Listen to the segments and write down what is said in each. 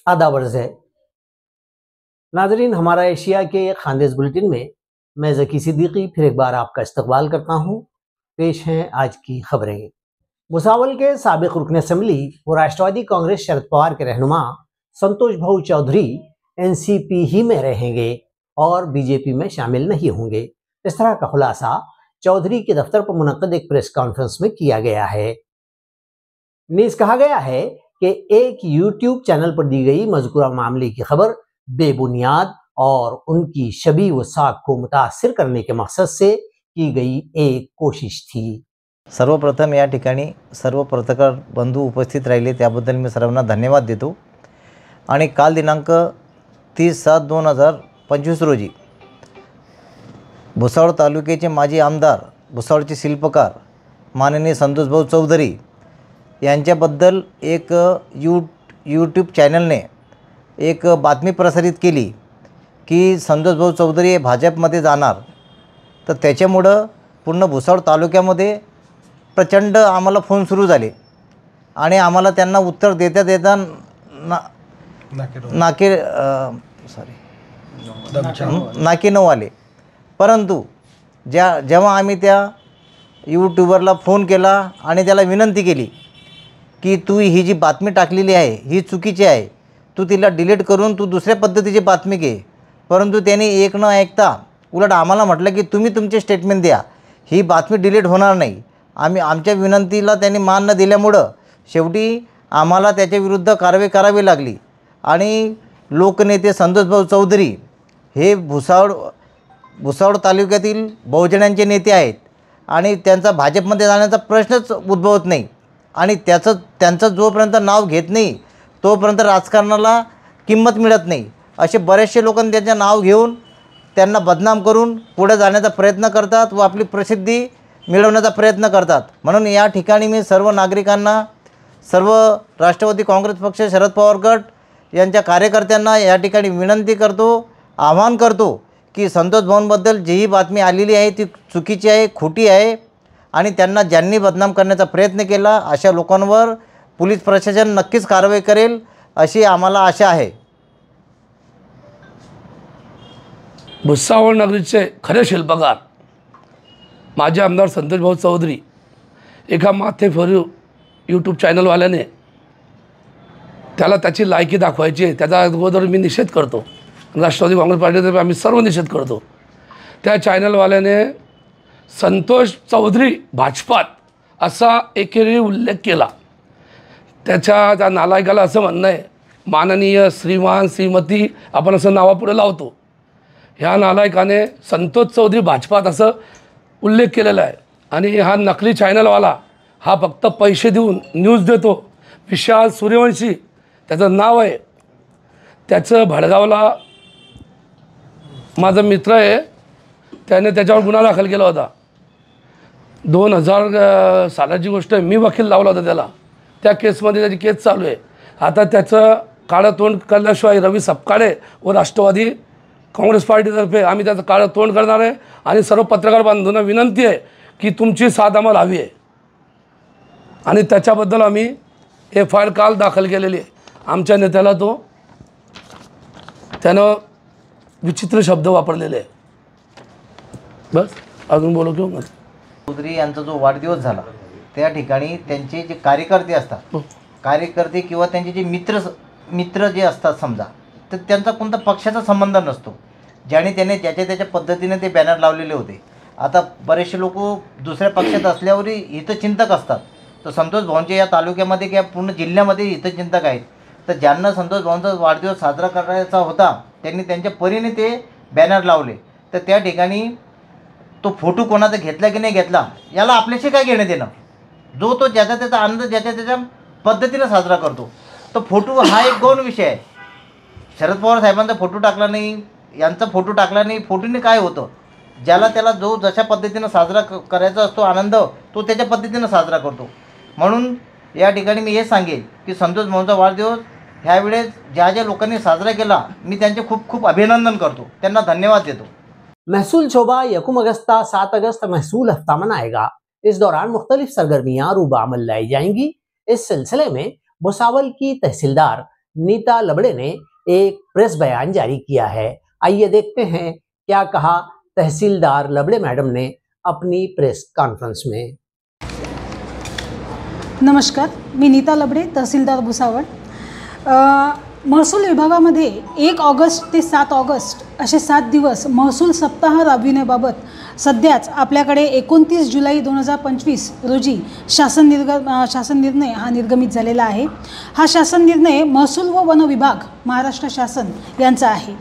आदाब अर्ज़ है। नाज़रीन, हमारा एशिया के खानदेश बुलेटिन में मैं ज़की सिद्दीकी फिर एक बार आपका इस्तकबाल करता हूँ। पेश हैं आज की खबरें। भुसावल के साबिक रुकन असम्बली और राष्ट्रवादी कांग्रेस शरद पवार के रहनुमा संतोष भाऊ चौधरी एनसीपी ही में रहेंगे और बीजेपी में शामिल नहीं होंगे। इस तरह का खुलासा चौधरी के दफ्तर पर मुनक्कद एक प्रेस कॉन्फ्रेंस में किया गया है। नीज़ कहा गया है कि एक यूट्यूब चैनल पर दी गई मज़कूरा मामले की खबर बेबुनियाद और उनकी शबीह व साख को मुतासिर करने के मकसद से की गई एक कोशिश थी। सर्वप्रथम या ठिकाणी सर्व पत्रकार बंधू उपस्थित राहिले त्याबद्दल मी सर्वांना धन्यवाद देतो। आणि काल दिनांक 30/7/2025 रोजी भुसावळ तालुक्याचे माजी आमदार, भुसावळचे शिल्पकार माननीय संतोष भाऊ चौधरी यांच्याबद्दल एक यूट्यूब चॅनलने एक बातमी प्रसारित केली की संतोष भाऊ चौधरी हे भाजपमध्ये जाणार। तर त्याच्यामुळं पूर्ण भुसावळ तालुक्यामध्ये प्रचंड आम्हाला फोन सुरू झाले आणि आम्हाला त्यांना उत्तर देता नाके नऊ आले। परंतु जेव्हा आम्ही त्या यूट्यूबरला फोन केला आणि त्याला विनंती केली की तू ही जी बातमी टाकलेली आहे ही चुकीची आहे, तू तिला डिलीट करून तू दुसऱ्या पद्धतीची बातमी घे, परंतु त्याने एक न ऐकता उलट आम्हाला म्हटलं की तुम्ही तुमचे स्टेटमेंट द्या, ही बातमी डिलीट होणार नाही। आमच्या विनंतीला त्यांनी मान न दिल्यामुळं शेवटी आम्हाला त्याच्या विरुद्ध कारवाई करावी लागली आणि लोकनेते संतोष भाऊ चौधरी हे भुसावळ तालुक्यातील बहुजनांचे नेते आहेत आणि त्यांचा भाजपमध्ये जाण्याचा प्रश्नच उद्भवत नाही आणि त्यांचं जोपर्यंत नाव घेत नाही तोपर्यंत राजकारणाला किंमत मिळत नाही। असे बरेचसे लोकांनी त्यांचं नाव घेऊन त्यांना बदनाम करून पुढे जाण्याचा प्रयत्न करतात व आपली प्रसिद्धी मिळवण्याचा प्रयत्न करतात। म्हणून या ठिकाणी मी सर्व नागरिकांना, सर्व राष्ट्रवादी काँग्रेस पक्ष, शरद पवार गट यांच्या कार्यकर्त्यांना या ठिकाणी विनंती करतो, आवाहन करतो की संतोष भाऊंबद्दल जी ही बातमी आलेली आहे ती चुकीची आहे, खोटी आहे आणि त्यांना ज्यांनी बदनाम करण्याचा प्रयत्न केला अशा लोकांवर पोलीस प्रशासन नक्कीच कारवाई करेल अशी आम्हाला आशा आहे। भुसावळ नगरीचे खरे शिल्पकार माजी आमदार संतोष भाऊ चौधरी एका माथे फॉर यूट्यूब चॅनलवाल्याने त्याला त्याची लायकी दाखवायची आहे, त्याचा अगोदर मी निषेध करतो। राष्ट्रवादी काँग्रेस पार्टीतर्फे आम्ही सर्व निषेध करतो। त्या चॅनलवाल्याने संतोष चौधरी भाजपात असा एकेरी उल्लेख केला। त्या नालायकाला असं म्हणणं आहे, माननीय श्रीमान श्रीमती आपण असं नावापुढे लावतो, ह्या नालायकाने संतोष चौधरी भाजपात असं उल्लेख केलेला आहे आणि हा नकली चॅनलवाला हा फक्त पैसे देऊन न्यूज देतो। विशाल सूर्यवंशी त्याचं नाव आहे, त्याचं भडगावला माझा मित्र आहे, त्याने त्याच्यावर गुन्हा दाखल केला होता। 2000 सालाची गोष्ट आहे, मी वकील लावला होता त्याला, त्या केसमध्ये त्याची केस चालू आहे। आता त्याचं काळं तोंड करण्याशिवाय रवी सपकाळे व राष्ट्रवादी काँग्रेस पार्टीतर्फे आम्ही त्याचं काळं तोंड करणार आहे आणि सर्व पत्रकार बांधवांना विनंती आहे की तुमची साथ आम्हाला हवी आहे आणि त्याच्याबद्दल आम्ही FIR काल दाखल केलेली आहे। आमच्या नेत्याला त्यानं विचित्र शब्द वापरलेले आहे। बस अजून बोलू किंवा चौधरी यांचा जो वाढदिवस झाला त्या ठिकाणी त्यांचे जे कार्यकर्ते असतात, कार्यकर्ते किंवा त्यांचे जे मित्र जे असतात समजा, तर त्यांचा कोणता पक्षाचा संबंध नसतो, त्याने ज्याच्या पद्धतीने ते बॅनर लावलेले होते। आता बरेचसे लोक दुसऱ्या पक्षात असल्यावरही हितचिंतक असतात, तर संतोष भाऊंच्या या तालुक्यामध्ये किंवा पूर्ण जिल्ह्यामध्ये हितचिंतक आहेत, तर ज्यांना संतोष भाऊंचा वाढदिवस साजरा करायचा होता त्यांनी त्यांच्या परीने ते बॅनर लावले। तर त्या ठिकाणी तो फोटो कोणाचा घेतला की नाही घेतला याला आपल्याशी काय घेणं देणं, जो तो ज्याचा त्याचा आनंद ज्याच्या पद्धतीने साजरा करतो। तो फोटो हा एक गौण विषय आहे। शरद पवार साहेबांचा फोटो टाकला नाही, यांचा फोटो टाकला नाही, फोटोने काय होतं, ज्याला त्याला जो जशा पद्धतीने साजरा करायचा असतो आनंद तो त्याच्या पद्धतीने साजरा करतो। म्हणून या ठिकाणी मी हे सांगेन की संतोष भाऊंचा वाढदिवस ह्यावेळेस ज्या लोकांनी साजरा केला मी त्यांचे खूप खूप अभिनंदन करतो, त्यांना धन्यवाद देतो। महसूल शोबा 1 अगस्त 7 अगस्त महसूल हफ्ता मनाएगा। इस दौरान मुख्तलिफ सरगर्मियाँ रूबामल लाई जाएंगी। इस सिलसिले में भुसावल की तहसीलदार नीता लबड़े ने एक प्रेस बयान जारी किया है। आइए देखते हैं क्या कहा तहसीलदार लबड़े मैडम ने अपनी प्रेस कॉन्फ्रेंस में। नमस्कार, मी नीता लबड़े, तहसीलदार भुसावळ। महसूल विभागामध्ये 1 ऑगस्ट ते 7 ऑगस्ट असे 7 दिवस महसूल सप्ताह राबविण्याबाबत सध्याच आपल्याकडे 29 जुलै 2025 रोजी शासन निर्णय हा निर्गमित झालेला आहे। हा शासन निर्णय महसूल व वन विभाग महाराष्ट्र शासन यांचा आहे।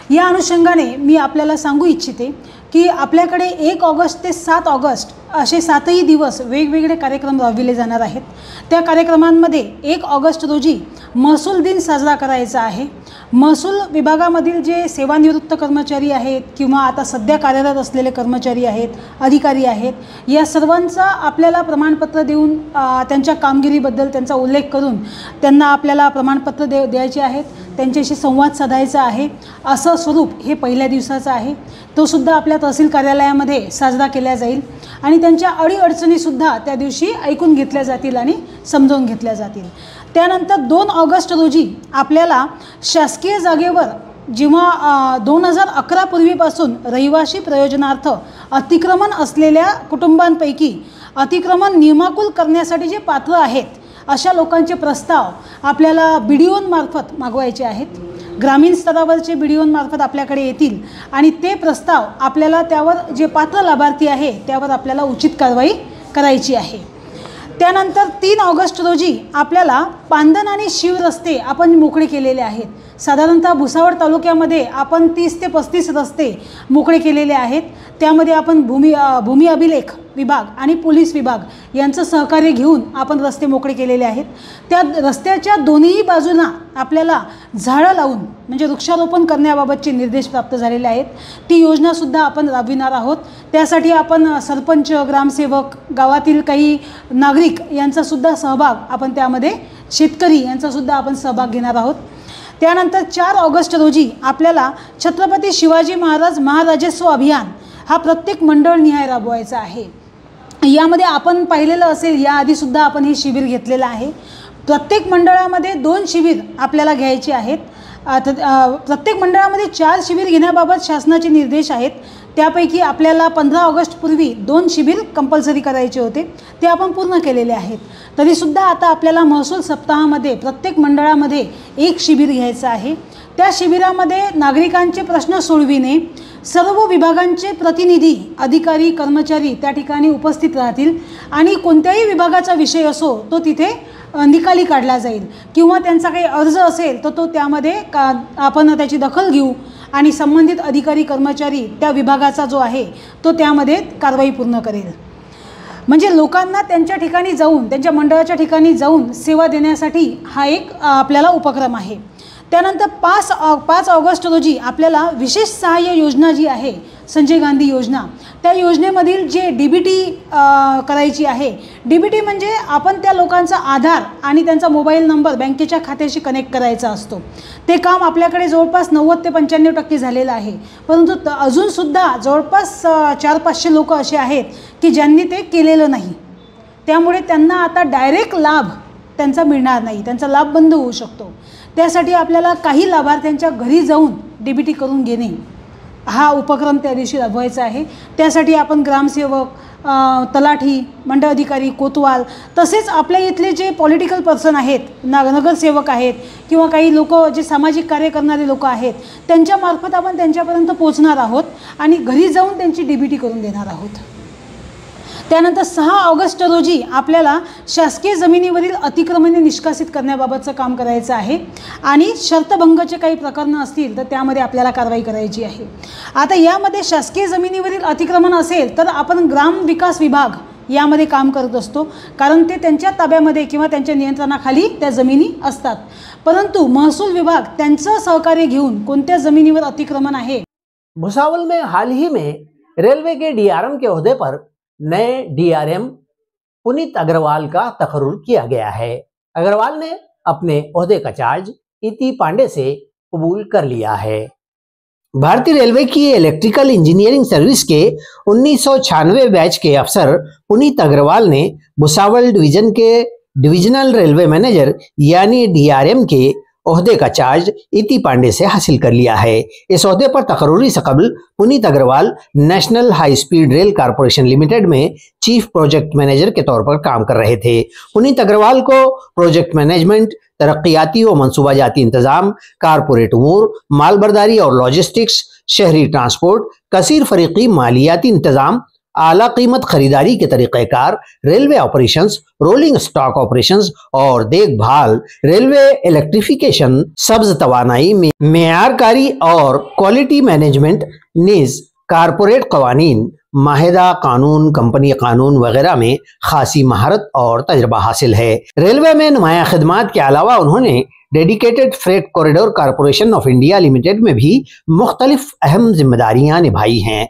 या अनुषंगाने मी आपल्याला सांगू इच्छिते की आपल्याकडे 1 ऑगस्ट ते 7 ऑगस्ट असे 7ही दिवस वेगवेगळे कार्यक्रम राबविले जाणार आहेत। त्या कार्यक्रमांमध्ये 1 ऑगस्ट रोजी महसूल दिन साजरा करायचा आहे। महसूल विभागामधील जे सेवानिवृत्त कर्मचारी आहेत किंवा आता सध्या कार्यरत असलेले कर्मचारी आहेत, अधिकारी आहेत, या सर्वांचा आपल्याला प्रमाणपत्र देऊन त्यांच्या कामगिरीबद्दल त्यांचा उल्लेख करून त्यांना आपल्याला प्रमाणपत्र द्यायचे आहेत, त्यांच्याशी संवाद साधायचा आहे। असं स्वरूप हे पहिल्या दिवसाचं आहे। तो सुद्धा आपल्या तहसील कार्यालयामध्ये साजरा केला जाईल आणि त्यांच्या अडीअडचणीसुद्धा त्या दिवशी ऐकून घेतल्या जातील आणि समजून घेतल्या जातील। त्यानंतर 2 ऑगस्ट रोजी आपल्याला शासकीय जागेवर जेव्हा 2011 पूर्वीपासून रहिवासी प्रयोजनार्थ अतिक्रमण असलेल्या कुटुंबांपैकी अतिक्रमण नियमाकुल करण्यासाठी जे पात्र आहेत अशा लोकांचे प्रस्ताव आपल्याला BDOंमार्फत मागवायचे आहेत। ग्रामीण स्तरावरचे BDOंमार्फत आपल्याकडे येतील आणि ते प्रस्ताव आपल्याला त्यावर जे पात्र लाभार्थी आहे त्यावर आपल्याला उचित कारवाई करायची आहे। त्यानंतर 3 ऑगस्ट रोजी आपल्याला पांदन आणि शिवरस्ते आपण मोकळे केलेले आहेत। साधारणतः भुसावळ तालुक्यामध्ये आपण 30 ते 35 रस्ते मोकळे केलेले आहेत। त्यामध्ये आपण भूमी अभिलेख विभाग आणि पोलीस विभाग यांचं सहकार्य घेऊन आपण रस्ते मोकळे केलेले आहेत। त्या रस्त्याच्या दोन्ही बाजूंना आपल्याला झाडं लावून म्हणजे वृक्षारोपण करण्याबाबतचे निर्देश प्राप्त झालेले आहेत। ती योजनासुद्धा आपण राबविणार आहोत। त्यासाठी आपण सरपंच, ग्रामसेवक, गावातील काही नागरिक यांचासुद्धा सहभाग आपण त्यामध्ये शेतकरी यांचासुद्धा आपण सहभाग घेणार आहोत। त्यानंतर 4 ऑगस्ट रोजी आपल्याला छत्रपती शिवाजी महाराज महाराजस्व अभियान हा प्रत्येक मंडळनिहाय राबवायचा आहे। यामध्ये आपण पाहिलेलं असेल, याआधीसुद्धा आपण हे शिबिर घेतलेलं आहे। प्रत्येक मंडळामध्ये 2 शिबिर आपल्याला घ्यायचे आहेत। प्रत्येक मंडळामध्ये 4 शिबिर घेण्याबाबत शासनाचे निर्देश आहेत। त्यापैकी आपल्याला 15 ऑगस्ट पूर्वी 2 शिबिर कंपल्सरी करायचे होते, ते आपण पूर्ण केलेले आहेत। तरीसुद्धा आता आपल्याला महसूल सप्ताहामध्ये प्रत्येक मंडळामध्ये 1 शिबिर घ्यायचं आहे। त्या शिबिरामध्ये नागरिकांचे प्रश्न सोडविणे, सर्व विभागांचे प्रतिनिधी, अधिकारी, कर्मचारी त्या ठिकाणी उपस्थित राहतील आणि कोणत्याही विभागाचा विषय असो तो तिथे निकाली काढला जाईल किंवा त्यांचा काही अर्ज असेल तर तो त्यामध्ये आपण त्याची दखल घेऊ आणि संबंधित अधिकारी, कर्मचारी त्या विभागाचा जो आहे तो त्यामध्ये कारवाई पूर्ण करेल। म्हणजे लोकांना त्यांच्या ठिकाणी जाऊन, त्यांच्या मंडळाच्या ठिकाणी जाऊन सेवा देण्यासाठी हा एक आपल्याला उपक्रम आहे। त्यानंतर 5 ऑगस्ट रोजी आपल्याला विशेष सहाय्य योजना जी आहे संजय गांधी योजना, त्या योजनेमधील जे DBT करायची आहे। DBT म्हणजे आपण त्या लोकांचा आधार आणि त्यांचा मोबाईल नंबर बँकेच्या खात्याशी कनेक्ट करायचा असतो। ते काम आपल्याकडे जवळपास 90 ते 95% झालेलं आहे, परंतु अजूनसुद्धा जवळपास 400-500 लोक असे आहेत की ज्यांनी ते केलेलं नाही। त्यामुळे त्यांना आता डायरेक्ट लाभ त्यांचा मिळणार नाही, त्यांचा लाभ बंद होऊ शकतो। त्यासाठी आपल्याला काही लाभार्थ्यांच्या घरी जाऊन DBT करून घेणे हा उपक्रम त्या दिवशी राबवायचा आहे। त्यासाठी आपण ग्रामसेवक, तलाठी, मंडळ अधिकारी, कोतवाल तसेच आपल्या इथले जे पॉलिटिकल पर्सन आहेत, नगरसेवक आहेत किंवा काही लोक जे सामाजिक कार्य करणारे लोक आहेत त्यांच्यामार्फत आपण त्यांच्यापर्यंत पोहोचणार आहोत आणि घरी जाऊन त्यांची DBT करून देणार आहोत। त्यानंतर 6 ऑगस्ट रोजी आपल्याला शासकीय जमिनीवरील अतिक्रमणे निष्कासित करण्याबाबतचं काम करायचं आहे आणि शर्तभंगाचे काही प्रकरणं असतील तर त्यामध्ये आपल्याला कारवाई करायची आहे। आता यामध्ये शासकीय जमिनीवरील अतिक्रमण असेल तर आपण ग्राम विकास विभाग यामध्ये काम करत असतो, कारण ते त्यांच्या ताब्यामध्ये किंवा त्यांच्या नियंत्रणाखाली त्या जमिनी असतात। परंतु महसूल विभाग त्यांचं सहकार्य घेऊन कोणत्या जमिनीवर अतिक्रमण आहे। भुसावल में हाल ही में रेलवे के DRM के ओहदे पर नए DRM पुनीत अग्रवाल का तकर्रुर किया गया है। अग्रवाल ने अपने ओहदे का चार्ज इति पांडे से कबूल कर लिया है। भारतीय रेलवे की इलेक्ट्रिकल इंजीनियरिंग सर्विस के 1996 बैच के अफसर पुनीत अग्रवाल ने भुसावल डिवीजन के डिविजनल रेलवे मैनेजर यानी DRM के ओहदे का चार्ज इति पांडे से हासिल कर लिया है। इस ओहदे पर तकर्रुरी से कबल पुनीत अग्रवाल नेशनल हाई स्पीड रेल कारपोरेशन लिमिटेड में चीफ प्रोजेक्ट मैनेजर के तौर पर काम कर रहे थे। पुनीत अग्रवाल को प्रोजेक्ट मैनेजमेंट, तरक्याती और मनसूबाजाती इंतजाम, कारपोरेट उमूर, मालबरदारी और लॉजिस्टिक्स, शहरी ट्रांसपोर्ट, कसीर फरीकी मालियाती इंतजाम, आला कीमत खरीदारी के तरीक़ेकार, railway operations, rolling stock operations और देखभाल, रेलवे इलेक्ट्रिफिकेशन, सब्ज तवानाई में मेयारकारी और क्वालिटी मैनेजमेंट, नीज कारपोरेट कवानीन, माहिदा कानून, कंपनी कानून वगैरह में खासी महारत और तजर्बा हासिल है। रेलवे में नुमाया खिदमात के अलावा उन्होंने dedicated freight corridor corporation of India limited में भी मुख्तलिफ अहम जिम्मेदारियां निभाई हैं।